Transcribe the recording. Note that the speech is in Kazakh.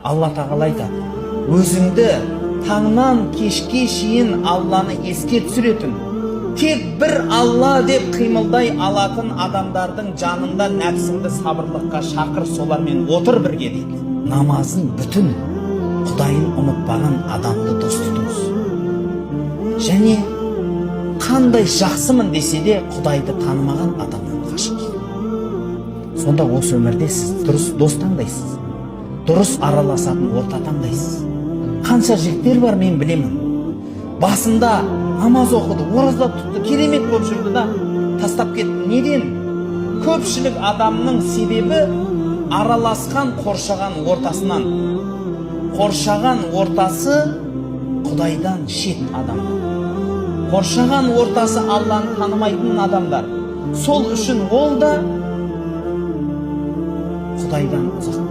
Алла тағала айтады, өзіңді таңнан кешке шейін Алланы еске түсіретін, тек бір Алла деп қимылдай алатын адамдардың жанында нәпсіңді сабырлыққа шақыр, солармен отыр бірге дейді. Намазын бүтін, Құдайын ұмытпаған адамды дос тұтыңыз. Және қандай жақсымын десе де Құдайды танымаған адамнан қашыңыз. Сонда осы өмірде сіз дұрыс дос таңдайсыз, дұрыс араласатын орта таңдайсыз. Қанша жігіттер бар мен білемін, басында намаз оқыды, ораза тұтты, керемет болып жүрді да тастап кетті. Неден? Көпшілік адамның себебі араласқан қоршаған ортасынан. Қоршаған ортасы Құдайдан шет адамдар. Қоршаған ортасы Алланы танымайтын адамдар. Сол үшін ол да Құдайдан ұзақ.